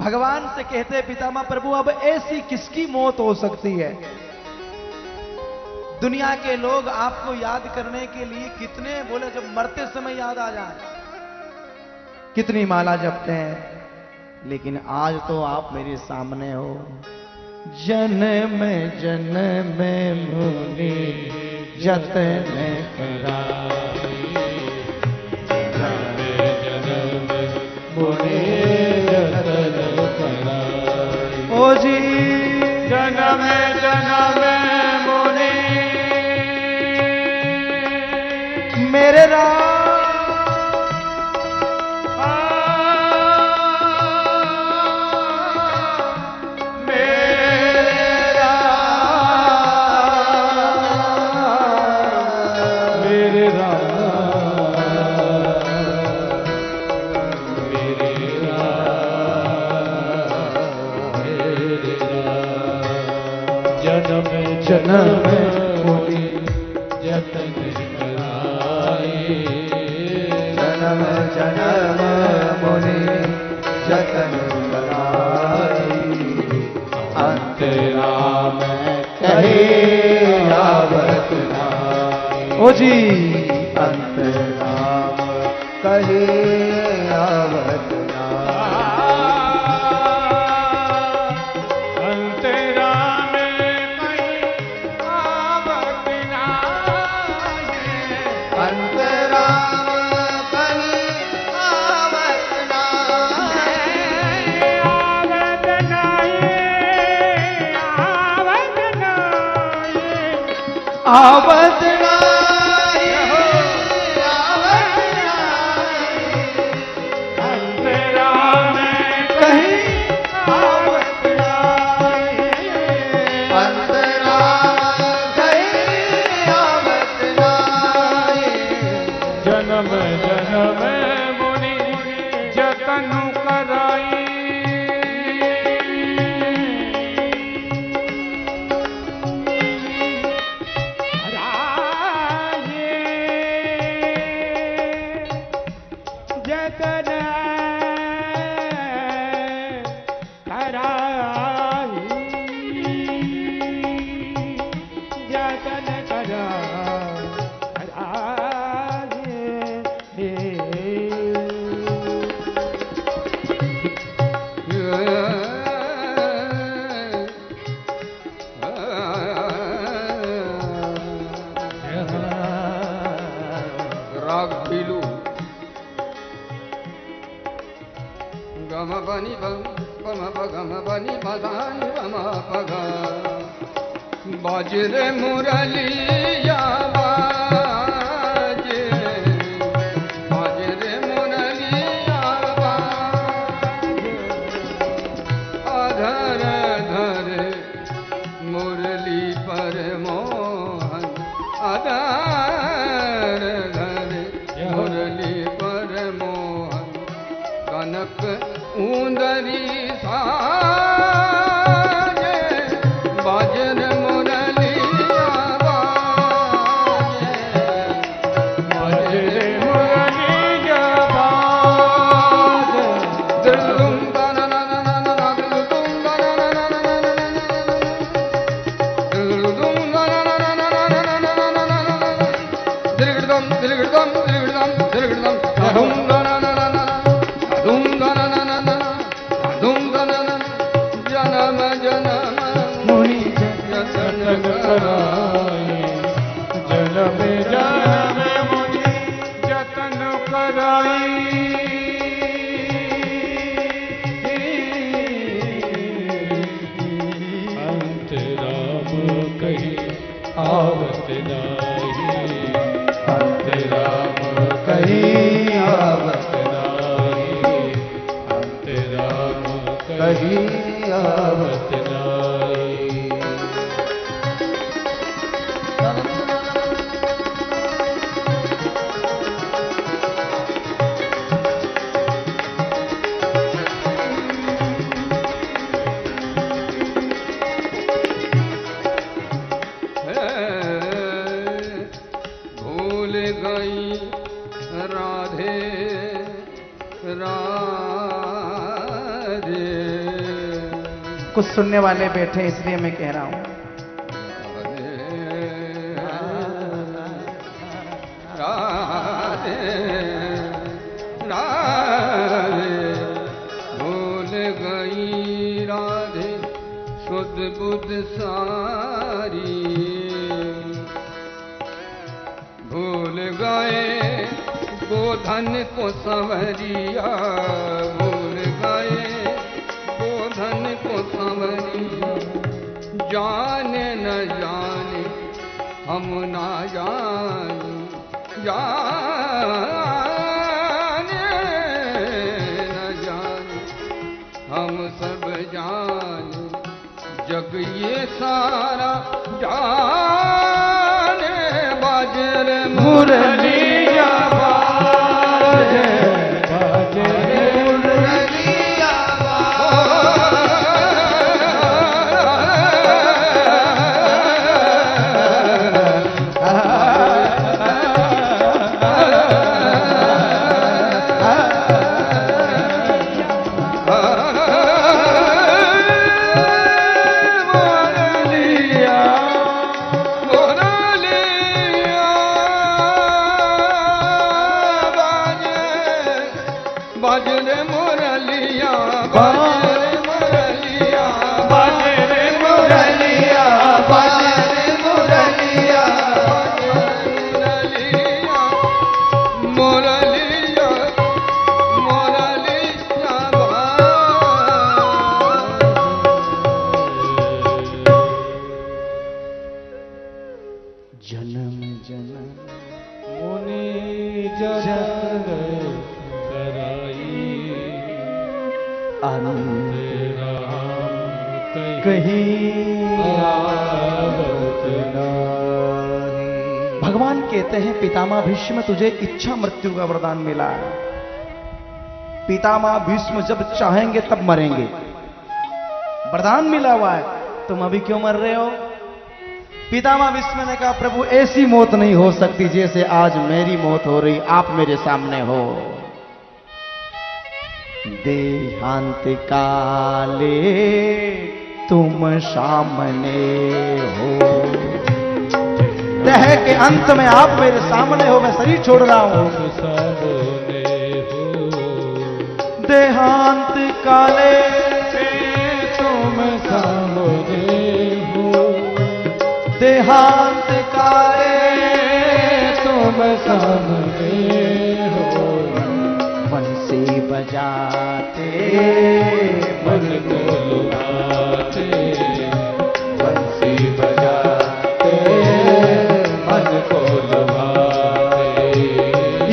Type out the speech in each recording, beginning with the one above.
भगवान से कहते पितामह प्रभु अब ऐसी किसकी मौत हो सकती है? दुनिया के लोग आपको याद करने के लिए कितने बोले, जब मरते समय याद आ जाए कितनी माला जपते हैं, लेकिन आज तो आप मेरे सामने हो। जन्म जन्म मुनि जतन कराई, जन्म मुनि जतन कराई। ओ जी जन्म जन्म मुनि मेरे राम जन्म मुनि जतन कराई, जन्म जन्म मुनि जतन कराई। अंतराम कहे आवत नाई, ओ जी अंतराम कहे आवत आवत नाई, आवत नाई। अंतराम कहीं आवत नाई, अंतराम कहीं आवत नाई। जन्म जन्म मुनि जतन कराई, बाजरे मुरलिया बाजे, बाजरे मुरलिया बाजे। अधर धर मुरली पर मोहन, अधर धर मुरली पर मोहन। कनक ऊंदरी साजे, बाजर मुरलिया बाजे, बाजर मुरलिया बाजे। दिलदुम दनननननन, दिलदुम दनननननन, दिलदुम दनननननन, दिलगडदम दिलगडदम दिलगडदम दिलगडदम। धुम दननननन, धुम दननननन, धुम दननन। जन्म जन्म मुनि जतन कराई, जन्म जन्म मुनि जतन कराई। अंतराम कही आवत नाई, अंतराम कही आवत नाई, अंतराम कही आवत नाई। भूल गई राधे राधे। कुछ सुनने वाले बैठे इसलिए मैं कह रहा हूं। भूल गई राधे सुध बुध सारी, भूल गए गोधन को संवरिया, भूल गए गोधन को संवरिया। जाने न जाने हम ना जाने, जाने न जाने हम सब जाने, जग ये सारा जाने। बाजर मुरलिया बाजे, बाजर मुरलिया भगवान कहते हैं पितामह भीष्म तुझे इच्छा मृत्यु का वरदान मिला है। पितामह भीष्म जब चाहेंगे तब मरेंगे, वरदान मिला हुआ है, तुम अभी क्यों मर रहे हो? पितामह भीष्म ने कहा प्रभु ऐसी मौत नहीं हो सकती जैसे आज मेरी मौत हो रही, आप मेरे सामने हो। देहांत काले तुम सामने हो, देह के अंत में आप मेरे सामने हो, मैं शरीर छोड़ रहा हूं। देहांत काले तुम सामने हो, देहांत काले तुम सामने हो। बंसी बजाते मन को लुभाते, बंसी बजाते मन को लुभाते।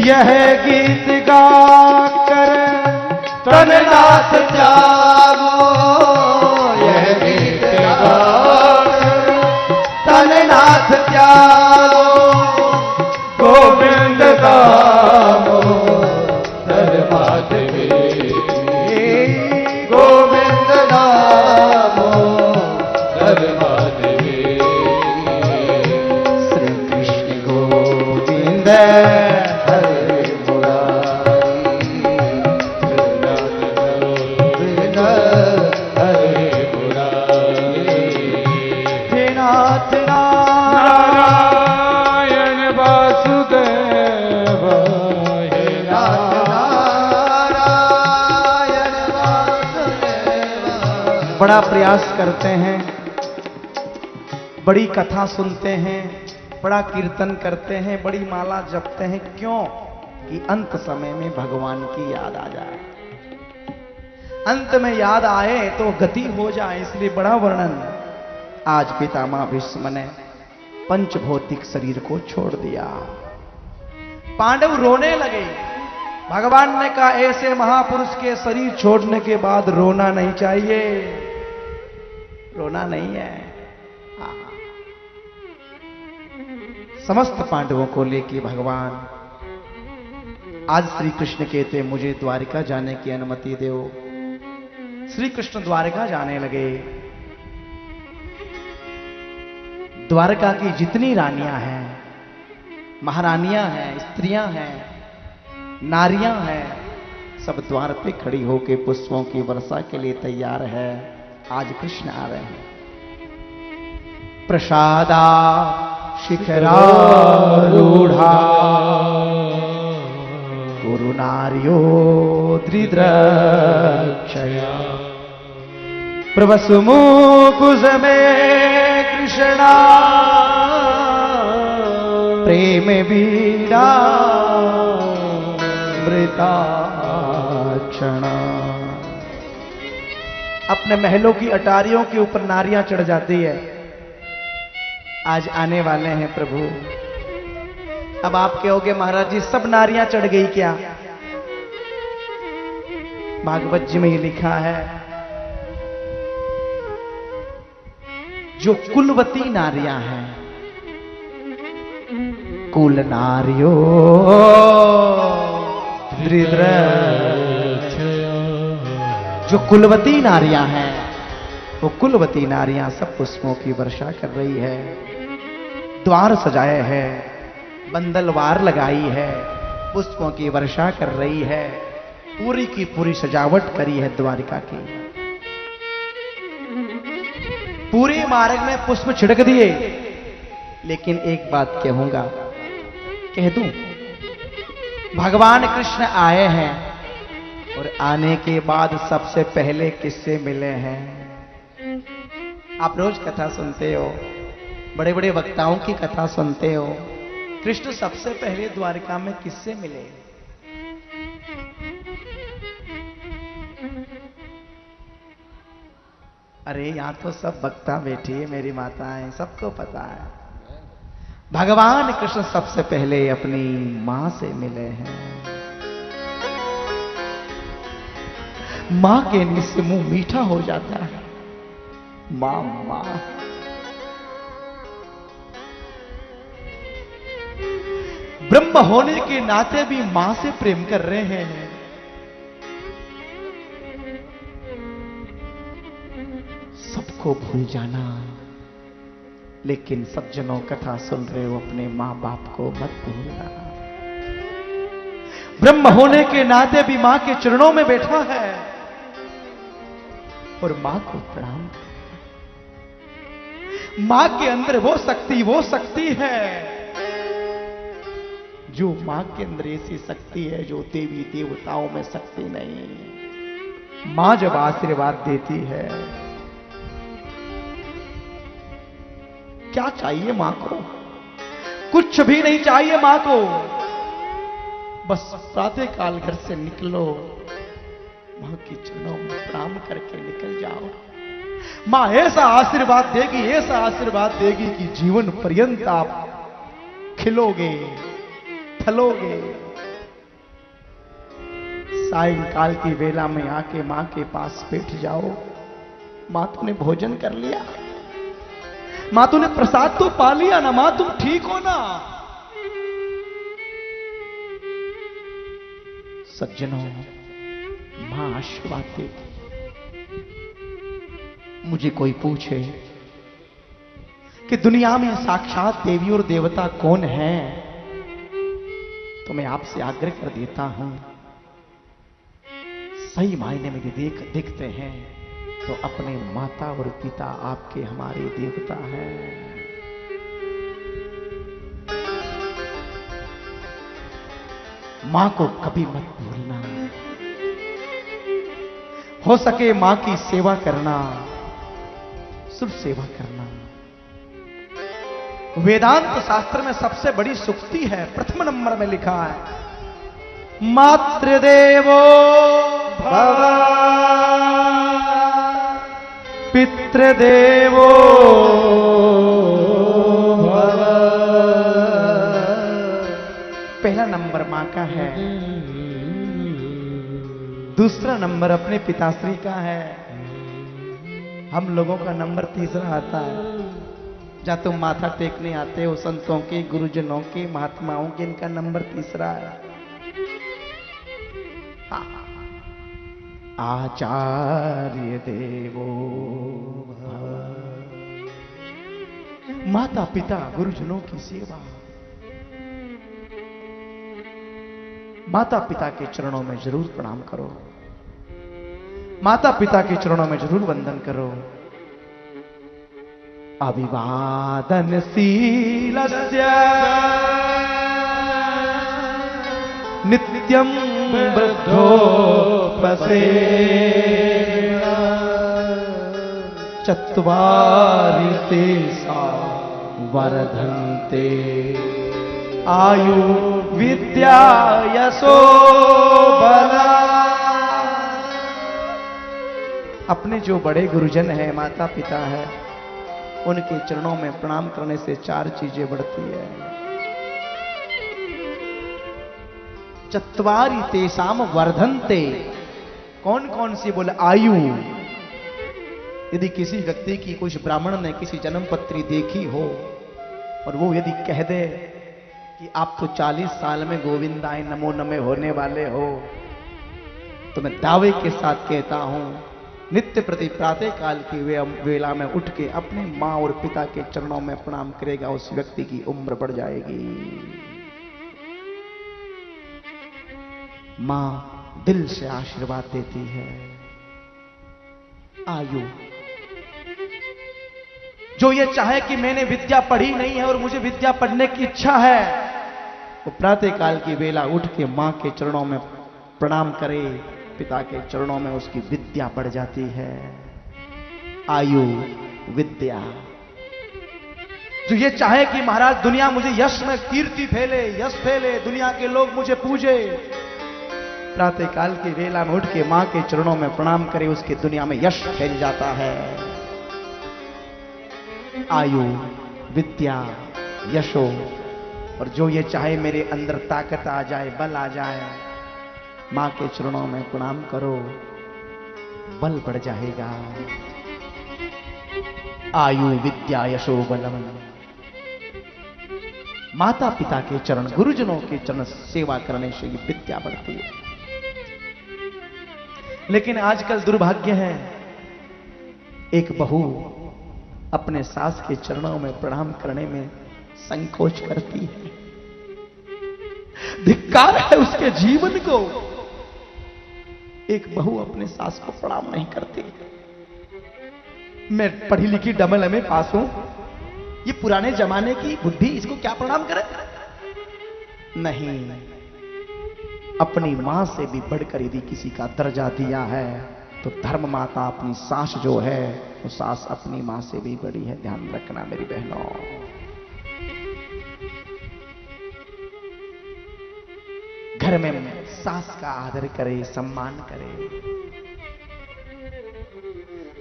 यह गीत गा कर तननाथ जागो, यह गीत गा कर तननाथ जागो। गोविंद गावो माधवी, गोविंद गावो माधवी। श्री कृष्ण गोविंद हरे मुरारी, गोविंद हरे मुरारी। हे नाथ नारायण वासुदेव, हे नारायण वासुदेव। बड़ा प्रयास करते हैं, बड़ी कथा सुनते हैं, बड़ा कीर्तन करते हैं, बड़ी माला जपते हैं, क्यों? कि अंत समय में भगवान की याद आ जाए, अंत में याद आए तो गति हो जाए, इसलिए बड़ा वर्णन। आज पितामह भीष्म ने पंचभौतिक शरीर को छोड़ दिया, पांडव रोने लगे। भगवान ने कहा ऐसे महापुरुष के शरीर छोड़ने के बाद रोना नहीं चाहिए, रोना नहीं है। समस्त पांडवों को लेके भगवान आज श्री कृष्ण कहते मुझे द्वारिका जाने की अनुमति दो। श्री कृष्ण द्वारिका जाने लगे। द्वारका की जितनी रानियां हैं, महारानियां हैं, स्त्रियां हैं, नारियां हैं, सब द्वार पे खड़ी होके पुष्पों की वर्षा के लिए तैयार है। आज कृष्ण आ रहे हैं। प्रसादा शिखरारूढ़ा गुरुनार्यो दृद्रक्षया प्रवसुमुकुज में कृष्णा प्रेम बीड़ा मृताक्षणा। अपने महलों की अटारियों के ऊपर नारियां चढ़ जाती है। आज आने वाले हैं प्रभु। अब आप कहोगे महाराज जी सब नारियां चढ़ गई क्या? भागवत जी में ये लिखा है, जो कुलवती नारियां हैं, कुल नारियो जो कुलवती नारियां हैं, वो कुलवती नारियां सब पुष्पों की वर्षा कर रही है। द्वार सजाए हैं, बंदलवार लगाई है, पुष्पों की वर्षा कर रही है, पूरी की पूरी सजावट करी है द्वारिका की। पूरे मार्ग में पुष्प छिड़क दिए। लेकिन एक बात कहूंगा, कह दूं, भगवान कृष्ण आए हैं और आने के बाद सबसे पहले किससे मिले हैं? आप रोज कथा सुनते हो, बड़े बड़े वक्ताओं की कथा सुनते हो। कृष्ण सबसे पहले द्वारिका में किससे मिले? अरे यहां तो सब वक्ता बैठी है, मेरी माताएं, सबको पता है। भगवान कृष्ण सबसे पहले अपनी मां से मिले हैं। मां के नी से मुंह मीठा हो जाता है। मां मां ब्रह्म होने के नाते भी मां से प्रेम कर रहे हैं। सबको भूल जाना, लेकिन सज्जनों कथा सुन रहे हो, अपने मां बाप को मत भूलना। ब्रह्म होने के नाते भी मां के चरणों में बैठा है और मां को प्रणाम कर। मां के अंदर वो शक्ति है जो मां के अंदर ऐसी शक्ति है जो देवी देवताओं में शक्ति नहीं। मां जब आशीर्वाद देती है, क्या चाहिए मां को? कुछ भी नहीं चाहिए मां को। बस प्रातः काल घर से निकलो, मां के चरणों में प्रणाम करके निकल जाओ। मां ऐसा आशीर्वाद देगी कि जीवन पर्यंत आप खिलोगे, फलोगे। सायंकाल की वेला में आके मां के पास बैठ जाओ। मां तूने भोजन कर लिया? मां तूने प्रसाद तो पा लिया ना? मां तुम ठीक हो ना? सज्जनों, मां आशीर्वाद देती। मुझे कोई पूछे कि दुनिया में साक्षात देवी और देवता कौन है, तो मैं आपसे आग्रह कर देता हूं, सही मायने में देखते हैं तो अपने माता और पिता आपके हमारे देवता हैं। मां को कभी मत भूलना। हो सके मां की सेवा करना, सिर्फ सेवा करना। वेदांत शास्त्र में सबसे बड़ी सूक्ति है, प्रथम नंबर में लिखा है, मातृदेवो भव पितृदेवो भव। पहला नंबर मां का है, दूसरा नंबर अपने पिताश्री का है, हम लोगों का नंबर तीसरा आता है। जहां तुम माथा टेकने आते हो संतों के, गुरुजनों के, महात्माओं के, इनका नंबर तीसरा है। आचार्य देवो भव। माता पिता गुरुजनों की सेवा। माता पिता के चरणों में जरूर प्रणाम करो, माता पिता के चरणों में जरूर वंदन करो। अभिवादनशीलस्य नित्यं वृद्धोपसेन चत्वारि तेषां वर्धन्ते आयु विद्या यशो बला। अपने जो बड़े गुरुजन हैं, माता पिता है, उनके चरणों में प्रणाम करने से 4 चीजें बढ़ती है। चत्वारि तेषाम वर्धन्ते, कौन कौन सी बोले? आयु। यदि किसी व्यक्ति की कुछ ब्राह्मण ने किसी जन्म पत्री देखी हो और वो यदि कह दे कि आप तो 40 साल में गोविंदाय नमो नमे होने वाले हो, तो मैं दावे के साथ कहता हूं नित्य प्रति प्रातः काल की वेला में उठ के अपने मां और पिता के चरणों में प्रणाम करेगा, उस व्यक्ति की उम्र बढ़ जाएगी। मां दिल से आशीर्वाद देती है। आयु, जो ये चाहे कि मैंने विद्या पढ़ी नहीं है और मुझे विद्या पढ़ने की इच्छा है, वो प्रातः काल की वेला उठ के मां के चरणों में प्रणाम करे, पिता के चरणों में उसकी विद्या बढ़ जाती है। आयु विद्या। जो ये चाहे कि महाराज दुनिया मुझे यश में कीर्ति फैले, यश फैले, दुनिया के लोग मुझे पूजे, प्रातः काल की वेला में उठ के मां के चरणों में प्रणाम करे, उसकी दुनिया में यश फैल जाता है। आयु विद्या यशो। और जो ये चाहे मेरे अंदर ताकत आ जाए, बल आ जाए, मां के चरणों में प्रणाम करो, बल बढ़ जाएगा। आयु विद्या यशो बलम। माता पिता के चरण, गुरुजनों के चरण सेवा करने से ये विद्या बढ़ती है। लेकिन आजकल दुर्भाग्य है, एक बहू अपने सास के चरणों में प्रणाम करने में संकोच करती है। धिक्कार है उसके जीवन को। एक बहू अपने सास को प्रणाम नहीं करती। मैं पढ़ी लिखी डबल एमए पास हूं, ये पुराने जमाने की बुद्धि, इसको क्या प्रणाम करे? नहीं, अपनी मां से भी बढ़कर यदि किसी का दर्जा दिया है तो धर्म माता अपनी सास जो है, वो सास अपनी मां से भी बड़ी है। ध्यान रखना मेरी बहनों। घर में सास का आदर करे, सम्मान करे।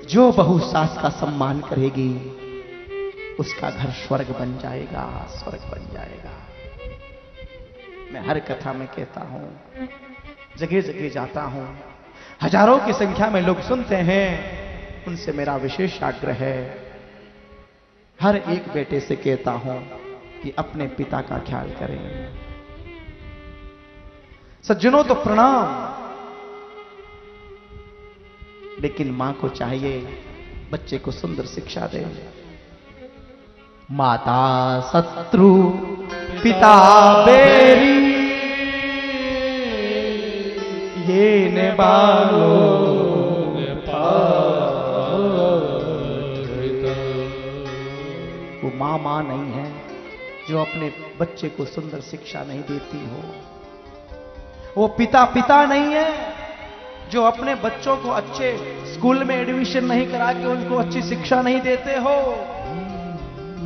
जो बहू सास का सम्मान करेगी, उसका घर स्वर्ग बन जाएगा, स्वर्ग बन जाएगा। मैं हर कथा में कहता हूं, जगह जगह जाता हूं, हजारों की संख्या में लोग सुनते हैं, उनसे मेरा विशेष आग्रह है, हर एक बेटे से कहता हूं कि अपने पिता का ख्याल करें। सज्जनों तो प्रणाम, लेकिन मां को चाहिए बच्चे को सुंदर शिक्षा दे। माता शत्रु पिता बेरी, ये ने बालो वो मां नहीं है जो अपने बच्चे को सुंदर शिक्षा नहीं देती हो। वो पिता नहीं है जो अपने बच्चों को अच्छे स्कूल में एडमिशन नहीं करा के उनको अच्छी शिक्षा नहीं देते हो।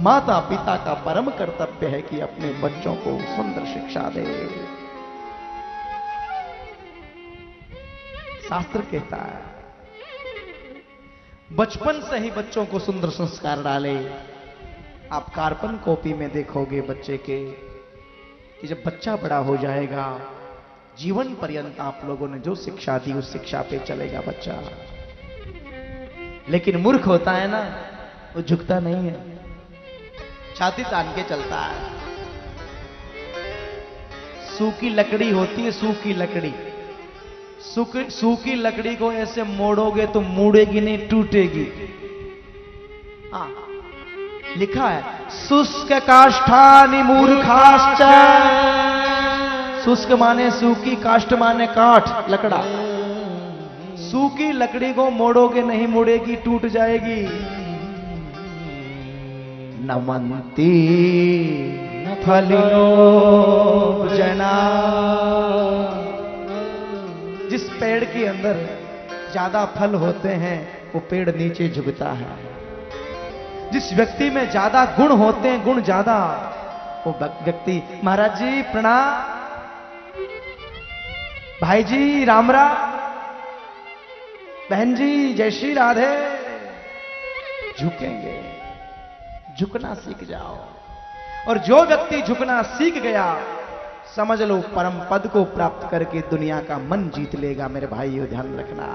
माता पिता का परम कर्तव्य है कि अपने बच्चों को सुंदर शिक्षा दे। शास्त्र कहता है बचपन से ही बच्चों को सुंदर संस्कार डाले। आप कार्बन कॉपी में देखोगे बच्चे के कि जब बच्चा बड़ा हो जाएगा, जीवन पर्यंत आप लोगों ने जो शिक्षा दी उस शिक्षा पे चलेगा बच्चा। लेकिन मूर्ख होता है ना, वो झुकता नहीं है, छाती तान के चलता है। सूखी लकड़ी होती है, सूखी लकड़ी, सूखी लकड़ी को ऐसे मोड़ोगे तो मुड़ेगी नहीं, टूटेगी। हाँ, लिखा है शुष्क काष्ठानि मूर्खाश्च शुष्क माने सूखी, काष्ठ माने काठ, लकड़ा। सूखी लकड़ी को मोड़ोगे नहीं, मुड़ेगी, टूट जाएगी। नमन्ति फलिनो जना। जिस पेड़ के अंदर ज्यादा फल होते हैं वो पेड़ नीचे झुकता है। जिस व्यक्ति में ज्यादा गुण होते हैं, गुण ज्यादा, वो व्यक्ति। महाराज जी प्रणाम, भाई जी राम राम, बहन जी जय श्री राधे। झुकेंगे, झुकना सीख जाओ। और जो व्यक्ति झुकना सीख गया, समझ लो परम पद को प्राप्त करके दुनिया का मन जीत लेगा। मेरे भाइयों ध्यान रखना।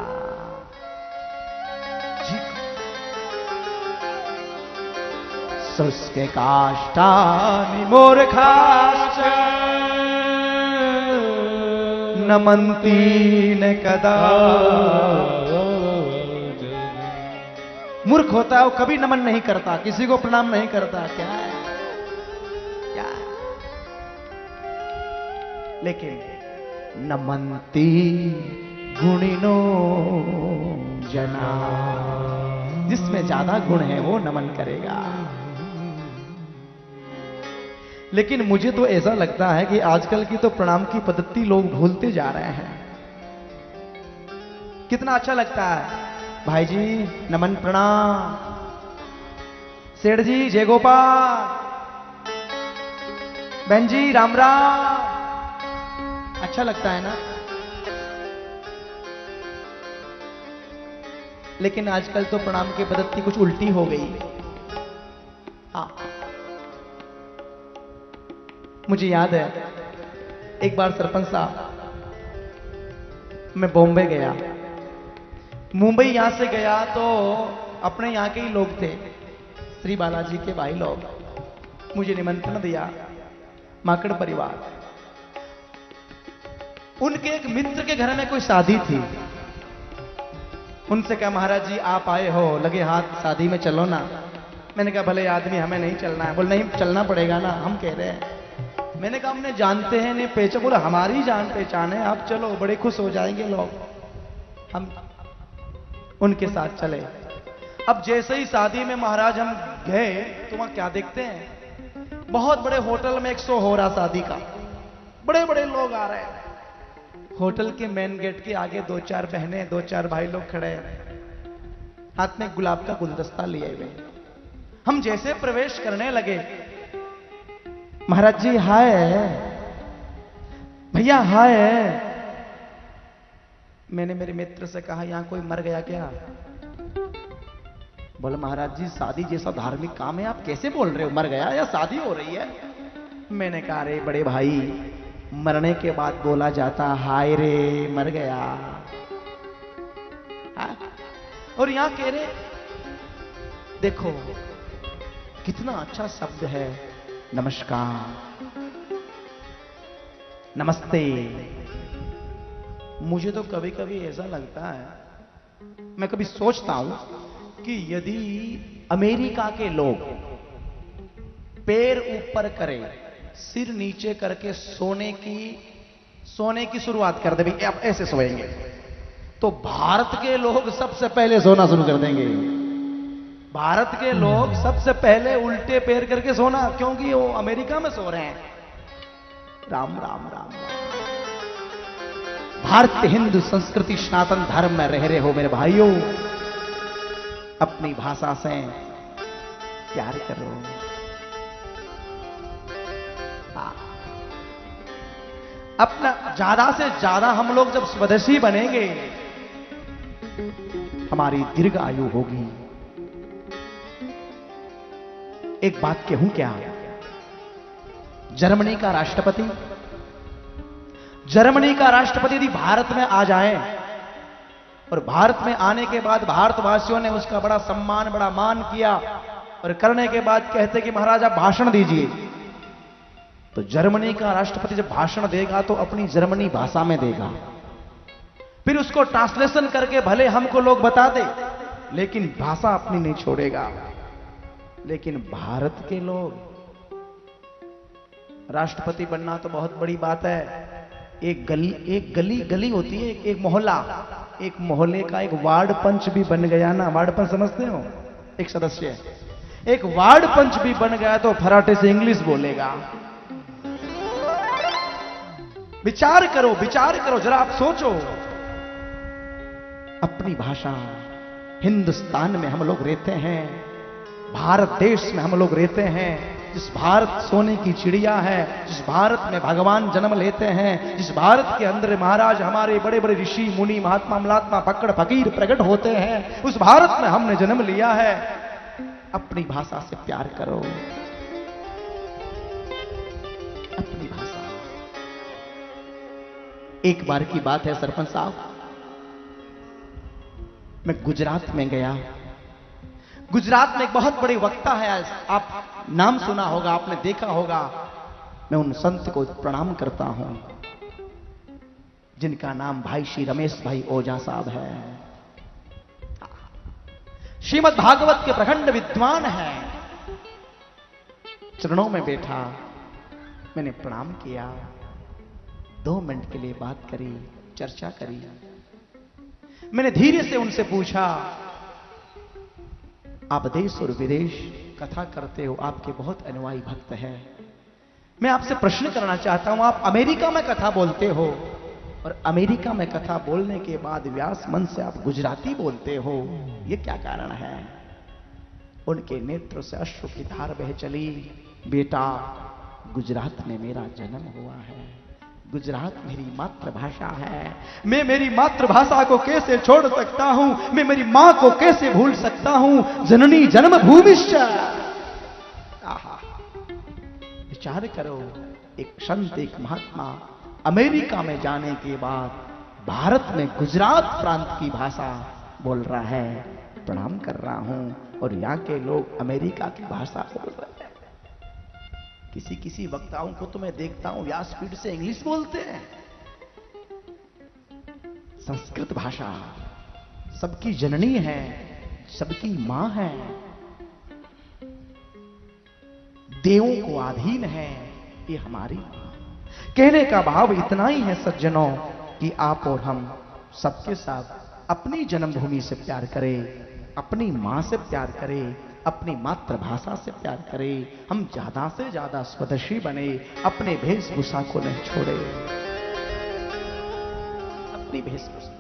शुष्क काष्ठानि मूर्खाश्च नमन्ति न कदा। मूर्ख होता है वो कभी नमन नहीं करता, किसी को प्रणाम नहीं करता। क्या है, क्या है? लेकिन नमन्ति गुणिनो जना। जिसमें ज्यादा गुण है वो नमन करेगा। लेकिन मुझे तो ऐसा लगता है कि आजकल की तो प्रणाम की पद्धति लोग भूलते जा रहे हैं। कितना अच्छा लगता है, भाई जी नमन प्रणाम, सेठ जी जय गोपाल, बहन जी राम राम। अच्छा लगता है ना। लेकिन आजकल तो प्रणाम की पद्धति कुछ उल्टी हो गई। हाँ, मुझे याद है एक बार सरपंच साहब, मैं बॉम्बे गया, मुंबई यहां से गया तो अपने यहां के ही लोग थे, श्री बालाजी के भाई लोग, मुझे निमंत्रण दिया, माकड़ परिवार। उनके एक मित्र के घर में कोई शादी थी। उनसे कहा महाराज जी आप आए हो, लगे हाथ शादी में चलो ना। मैंने कहा भले आदमी हमें नहीं चलना है। बोले नहीं चलना पड़ेगा ना, हम कह रहे हैं। मैंने कहा हमने जानते हैं नहीं पहचान। बोला हमारी जान पहचान है, आप चलो बड़े खुश हो जाएंगे लोग। हम उनके साथ चले। अब जैसे ही शादी में महाराज हम गए तो वहां क्या देखते हैं, बहुत बड़े होटल में एक शो हो रहा शादी का, बड़े बड़े लोग आ रहे हैं। होटल के मेन गेट के आगे दो चार बहनें, दो चार भाई लोग खड़े हैं, हाथ में गुलाब का गुलदस्ता लिए हुए। हम जैसे प्रवेश करने लगे, महाराज जी हाय, भैया हाय। मैंने मेरे मित्र से कहा यहां कोई मर गया क्या? बोले महाराज जी शादी जैसा धार्मिक काम है, आप कैसे बोल रहे हो, मर गया या शादी हो रही है? मैंने कहा अरे बड़े भाई, मरने के बाद बोला जाता हाय रे मर गया। हा? और यहां कह रहे देखो कितना अच्छा शब्द है, नमस्कार, नमस्ते। मुझे तो कभी कभी ऐसा लगता है, मैं कभी सोचता हूं कि यदि अमेरिका के लोग पैर ऊपर करें, सिर नीचे करके सोने की शुरुआत कर दे, आप ऐसे सोएंगे, तो भारत के लोग सबसे पहले सोना शुरू कर देंगे। भारत के लोग सबसे पहले उल्टे पैर करके सोना, क्योंकि वो अमेरिका में सो रहे हैं। राम राम राम, भारतीय हिंदू संस्कृति सनातन धर्म में रह रहे हो मेरे भाइयों, अपनी भाषा से प्यार करो। अपना ज्यादा से ज्यादा हम लोग जब स्वदेशी बनेंगे, हमारी दीर्घ आयु होगी। एक बात कहूं क्या, जर्मनी का राष्ट्रपति यदि भारत में आ जाए और भारत में आने के बाद भारतवासियों ने उसका बड़ा सम्मान, बड़ा मान किया और करने के बाद कहते कि महाराज आप भाषण दीजिए, तो जर्मनी का राष्ट्रपति जब भाषण देगा तो अपनी जर्मनी भाषा में देगा, फिर उसको ट्रांसलेशन करके भले हमको लोग बता दे, लेकिन भाषा अपनी नहीं छोड़ेगा। लेकिन भारत के लोग, राष्ट्रपति बनना तो बहुत बड़ी बात है, एक गली होती है, एक मोहल्ला, एक मोहल्ले का एक वार्ड पंच भी बन गया ना, वार्ड पंच समझते हो, एक सदस्य, एक वार्ड पंच भी बन गया तो फराटे से इंग्लिश बोलेगा। विचार करो जरा, आप सोचो। अपनी भाषा, हिंदुस्तान में हम लोग रहते हैं, भारत देश में हम लोग रहते हैं, जिस भारत सोने की चिड़िया है, जिस भारत में भगवान जन्म लेते हैं, जिस भारत के अंदर महाराज हमारे बड़े बड़े ऋषि मुनि महात्मा महात्मा फक्कड़ फकीर प्रकट होते हैं, उस भारत में हमने जन्म लिया है। अपनी भाषा से प्यार करो, अपनी भाषा। एक बार की बात है सरपंच साहब, मैं गुजरात में गया। गुजरात में एक बहुत बड़े वक्ता है, आप नाम सुना होगा, आपने देखा होगा। मैं उन संत को प्रणाम करता हूं जिनका नाम भाई श्री रमेश भाई ओझा साहब है। श्रीमद् भागवत के प्रखंड विद्वान है। चरणों में बैठा, मैंने प्रणाम किया, 2 मिनट के लिए बात करी, चर्चा करी। मैंने धीरे से उनसे पूछा, आप देश और विदेश कथा करते हो, आपके बहुत अनुयायी भक्त हैं। मैं आपसे प्रश्न करना चाहता हूं, आप अमेरिका में कथा बोलते हो और अमेरिका में कथा बोलने के बाद व्यास मन से आप गुजराती बोलते हो, यह क्या कारण है? उनके नेत्र से अश्रु की धार बह चली। बेटा, गुजरात में मेरा जन्म हुआ है, गुजरात मेरी मातृभाषा है। मैं मेरी मातृभाषा को कैसे छोड़ सकता हूं? मैं मेरी मां को कैसे भूल सकता हूं? जननी जन्मभूमिश्च। आहा, विचार करो, एक संत, एक महात्मा अमेरिका में जाने के बाद भारत में गुजरात प्रांत की भाषा बोल रहा है, प्रणाम कर रहा हूं, और यहां के लोग अमेरिका की भाषा बोल रहे हैं। किसी किसी वक्ताओं को तो मैं देखता हूं व्यासपीठ से इंग्लिश बोलते हैं। संस्कृत भाषा सबकी जननी है, सबकी मां है, देवों को अधीन है, ये हमारी मां। कहने का भाव इतना ही है सज्जनों कि आप और हम सबके साथ अपनी जन्मभूमि से प्यार करें, अपनी मां से प्यार करें, अपनी मातृभाषा से प्यार करें। हम ज्यादा से ज्यादा स्वदेशी बने, अपने वेशभूषा को नहीं छोड़े, अपनी वेशभूषा।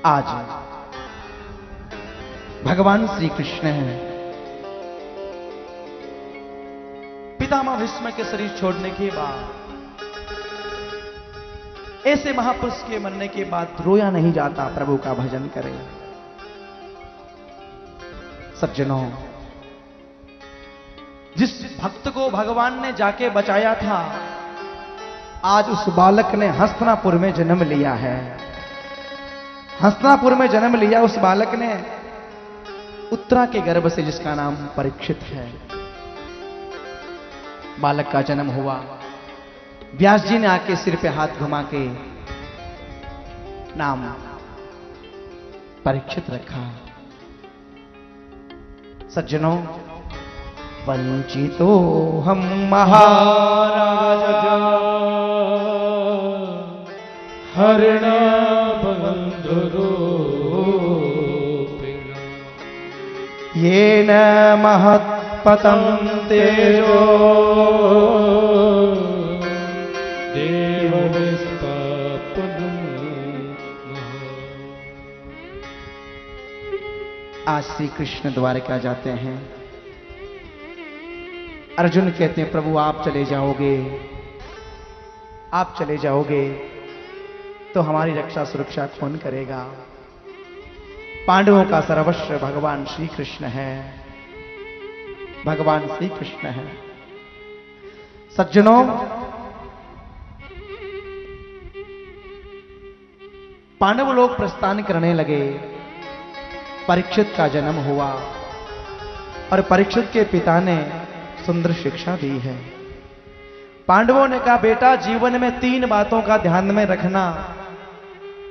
आज भगवान श्री कृष्ण हैं, पितामह भीष्म के शरीर छोड़ने के बाद, ऐसे महापुरुष के मरने के बाद रोया नहीं जाता, प्रभु का भजन करें। सज्जनों, जिस भक्त को भगवान ने जाके बचाया था, आज उस बालक ने हस्तिनापुर में जन्म लिया है। हस्तिनापुर में जन्म लिया उस बालक ने, उत्तरा के गर्भ से, जिसका नाम परीक्षित है। बालक का जन्म हुआ, व्यास जी ने आके सिर पे हाथ घुमा के नाम परीक्षित रखा। सज्जनों, वंचितो हम महाराजा हरण बंधुरूपिण येन महत्पतम तेजो देव विस्तापनम्। आज श्री कृष्ण द्वारका जाते हैं। अर्जुन कहते हैं, प्रभु आप चले जाओगे, आप चले जाओगे तो हमारी रक्षा सुरक्षा कौन करेगा? पांडवों का सर्वस्व भगवान श्री कृष्ण है, भगवान श्री कृष्ण है। सज्जनों, पांडव लोग प्रस्थान करने लगे। परीक्षित का जन्म हुआ और परीक्षित के पिता ने सुंदर शिक्षा दी है। पांडवों ने कहा, बेटा जीवन में 3 बातों का ध्यान में रखना,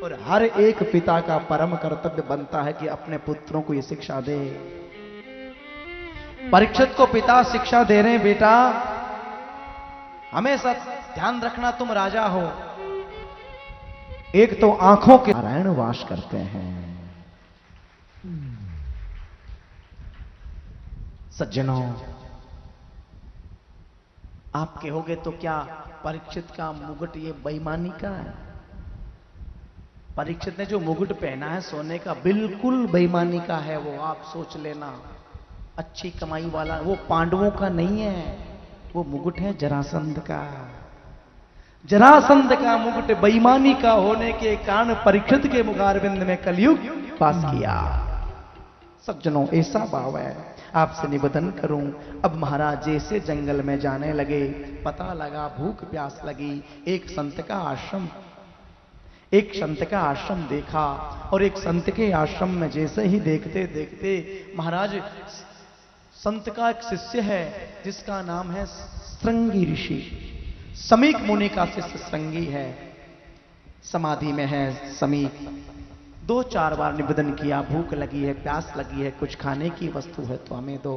और हर एक पिता का परम कर्तव्य बनता है कि अपने पुत्रों को यह शिक्षा दे। परीक्षित को पिता शिक्षा दे रहे हैं, बेटा हमेशा ध्यान रखना, तुम राजा हो। एक तो आंखों के नारायण वास करते हैं। सज्जनों, आप कहोगे तो क्या परीक्षित का मुकुट ये बेईमानी का है? परीक्षित ने जो मुकुट पहना है सोने का, बिल्कुल बेईमानी का है वो, आप सोच लेना। अच्छी कमाई वाला वो पांडवों का नहीं है, वो मुकुट है जरासंध का। जरासंध का मुकुट बेईमानी का होने के कारण परीक्षित के मुखारविंद में कलयुग वास किया। सज्जनों, ऐसा भाव है। आपसे निवेदन करूं, अब महाराज जैसे जंगल में जाने लगे, पता लगा भूख प्यास लगी। एक संत का आश्रम देखा, और एक संत के आश्रम में जैसे ही देखते देखते महाराज, संत का एक शिष्य है जिसका नाम है श्रृंगी ऋषि। समीक मुनि का शिष्य श्रृंगी है, समाधि में है समीक। 2-4 बार निवेदन किया, भूख लगी है, प्यास लगी है, कुछ खाने की वस्तु है तो हमें दो।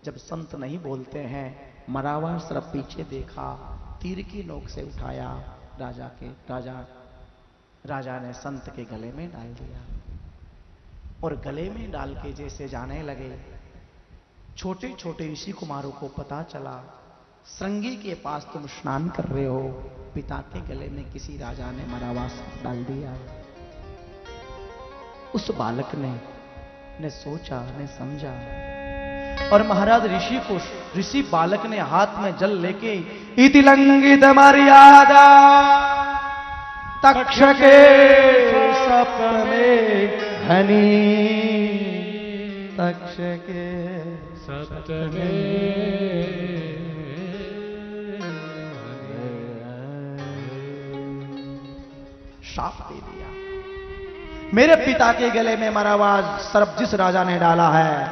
जब संत नहीं बोलते हैं, मरावा सिर्फ पीछे देखा, तीर की नोक से उठाया, राजा ने संत के गले में डाल दिया। और गले में डाल के जैसे जाने लगे, छोटे छोटे ऋषि कुमारों को पता चला, श्रृंगी के पास तुम स्नान कर रहे हो, पिता के गले में किसी राजा ने मरावास डाल दिया। उस बालक ने सोचा, ने समझा, और महाराज ऋषि बालक ने हाथ में जल लेके, इति लंघित मर्यादा तक्षके सप्तमे हनी, तक्षके सप्तमे शाप दे दिया। मेरे पिता के गले में मरावाज सर्प जिस राजा ने डाला है,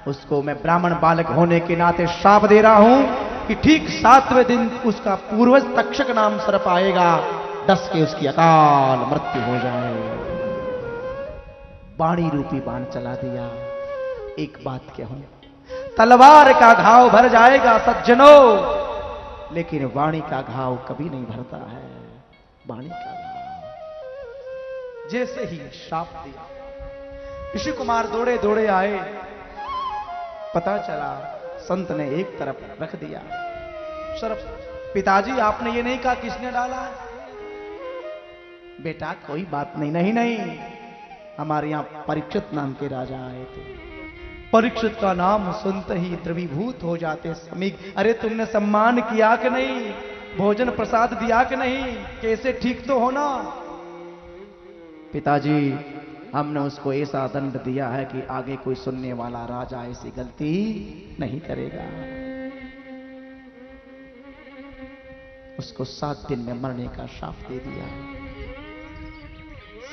उसको मैं ब्राह्मण बालक होने के नाते शाप दे रहा हूं कि ठीक 7वें दिन उसका पूर्वज तक्षक नाम सर्प आएगा, डस के उसकी अकाल मृत्यु हो जाए। बाणी रूपी बाण चला दिया। एक बात कहूं, तलवार का घाव भर जाएगा सज्जनों, लेकिन वाणी का घाव कभी नहीं भरता है। वाणी का घाव जैसे ही शाप दिया, ऋषि कुमार दौड़े दौड़े आए, पता चला संत ने एक तरफ रख दिया। सर्प, पिताजी आपने ये नहीं कहा किसने डाला? बेटा कोई बात नहीं, नहीं, हमारे यहां परीक्षित नाम के राजा आए थे। परीक्षित का नाम सुनते ही द्रवीभूत हो जाते समीक। अरे तुमने सम्मान किया कि नहीं? भोजन प्रसाद दिया कि नहीं? कैसे ठीक तो होना? पिताजी, हमने उसको ऐसा दंड दिया है कि आगे कोई सुनने वाला राजा ऐसी गलती नहीं करेगा। उसको 7 दिन में मरने का शाप दे दिया।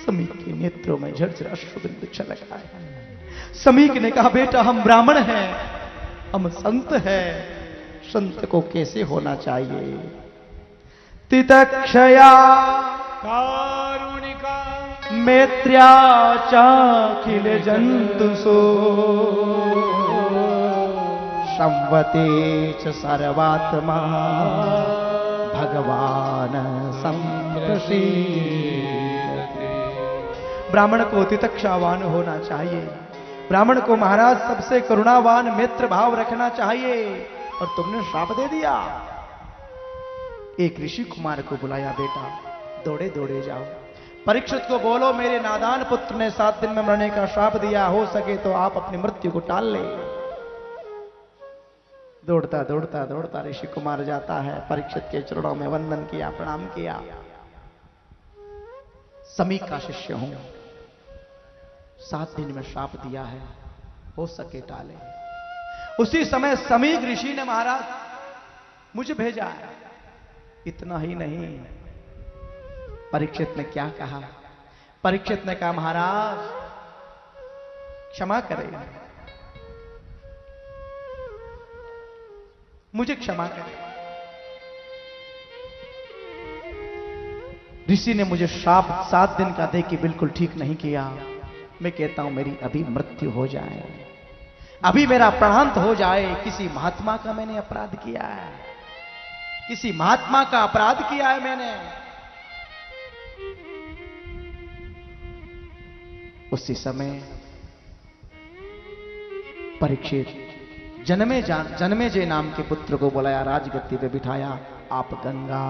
समीक के नेत्रों में झरझर अश्रुबिंदु छलक आए। समीक ने कहा, बेटा हम ब्राह्मण हैं, हम संत हैं, संत को कैसे होना चाहिए? तितक्षया कारुणिका मैत्र्या चाखिल जंतुषु संवते च सर्वात्मा भगवान संप्रसीदते। ब्राह्मण को तितक्षावान होना चाहिए। ब्राह्मण को महाराज सबसे करुणावान मित्र भाव रखना चाहिए, और तुमने श्राप दे दिया। एक ऋषि कुमार को बुलाया, बेटा दौड़े दौड़े जाओ, परीक्षित को बोलो मेरे नादान पुत्र ने 7 दिन में मरने का श्राप दिया, हो सके तो आप अपनी मृत्यु को टाल ले। दौड़ता दौड़ता दौड़ता ऋषि कुमार जाता है, परीक्षित के चरणों में वंदन किया, प्रणाम किया। समीक का शिष्य हूं, 7 दिन में श्राप दिया है, हो सके टाले। उसी समय समीक ऋषि ने महाराज मुझे भेजा है। इतना ही नहीं, परीक्षित ने क्या कहा? परीक्षित ने कहा, महाराज क्षमा करें, मुझे क्षमा करें। ऋषि ने मुझे श्राप 7 दिन का दे के बिल्कुल ठीक नहीं किया। मैं कहता हूं मेरी अभी मृत्यु हो जाए, अभी मेरा प्राणांत हो जाए। किसी महात्मा का मैंने अपराध किया है, किसी महात्मा का अपराध किया है मैंने? उसी समय परीक्षित जन्मेजय नाम के पुत्र को बुलाया, राजगद्दी पे बिठाया। आप गंगा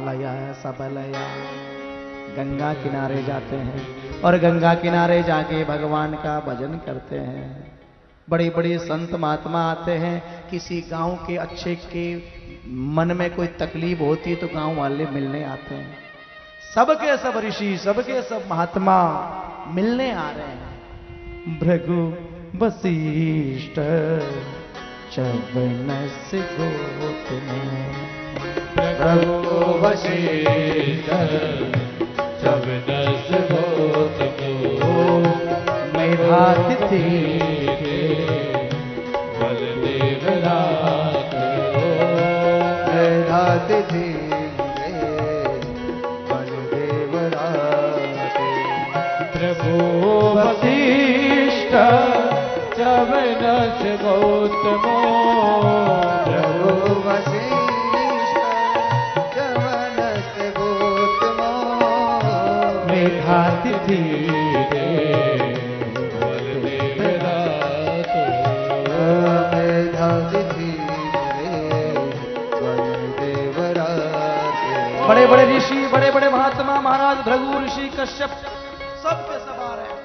लया सब लया, गंगा किनारे जाते हैं और गंगा किनारे जाके भगवान का भजन करते हैं। बड़े बड़े संत महात्मा आते हैं, किसी गांव के अच्छे के मन में कोई तकलीफ होती तो गांव वाले मिलने आते हैं। सबके सब ऋषि, सबके सब महात्मा मिलने आ रहे हैं। भृगु वशिष्ठ चवनस गोतने, भृगु वशिष्ठ चवनस गोतने, मेधातिथि बलदेव रात, मेधातिथि बलदेव रात। भृगु वशिष्ठ चवनस गौतमो, भृगु वशिष्ठ चवनस गोतमो, मेधातिथि बलदेव रात, मेधातिथि बलदेव रात। बड़े बड़े ऋषि, बड़े बड़े महात्मा, महाराज भृगु ऋषि, कश्यप, सबके सब आ रहे हैं।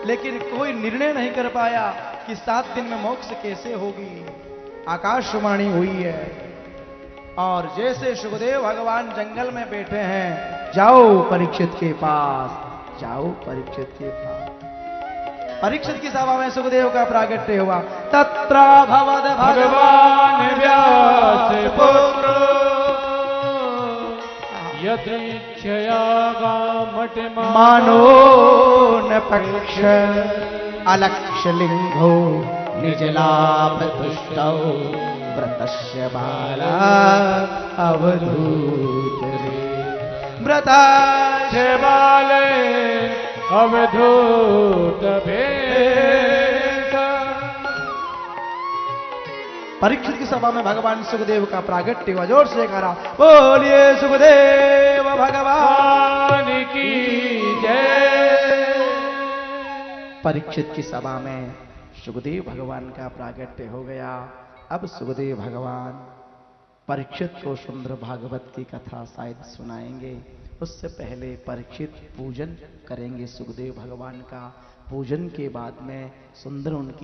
लेकिन कोई निर्णय नहीं कर पाया कि 7 दिन में मोक्ष कैसे होगी। आकाशवाणी हुई है और जैसे सुखदेव भगवान जंगल में बैठे हैं, जाओ परीक्षित के पास, जाओ परीक्षित के पास। परीक्षित की सभा में सुखदेव का प्रागट्य हुआ। तत्र भवद भगवान व्यास पुत्र यदृच्छया गामट मानो न पक्ष, अलक्ष लिंगो निज लाभ तुष्टौ, व्रतस्य बाला अवधूत रे, व्रतस्य बाले अवधूत भेद। परीक्षित की सभा में भगवान सुखदेव का प्रागट्य हुआ। जोर से करा, बोलिए सुखदेव भगवान की जय। परीक्षित की सभा में सुखदेव भगवान का प्रागट्य हो गया। अब सुखदेव भगवान परीक्षित को सुंदर भागवत की कथा शायद सुनाएंगे। उससे पहले परीक्षित पूजन करेंगे सुखदेव भगवान का। पूजन के बाद में सुंदर उनकी